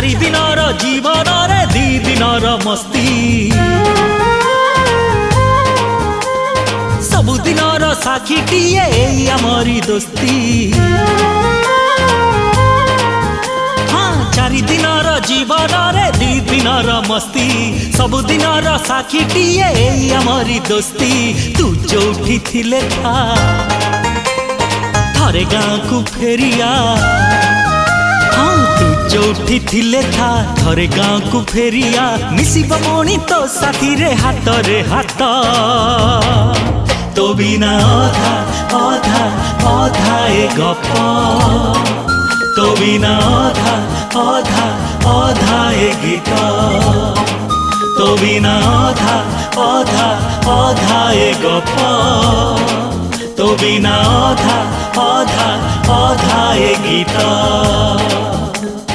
चारि दिनर जीवन रे दी दिनर मस्ती सबु दिनर साक्षीटिए आमरी दोस्ती हाँ चारि दिनर जीवन रे दी दिनर मस्ती सबु दिनर साक्षीटिए आमरी दोस्ती तू जोठी थिले था थारे गाँ को फेरिया हाँ तू जोठी थिले था थरे गाँ को फेरिया मिसिब मणि तो साथी रे हाथ तो बिना अधा अधा अधा ए गप तो बिना अधा अधा अधा ए गीत तो बिना अधा अधा अधा ए गप तो बिना अधा अधा अधा ए गीत।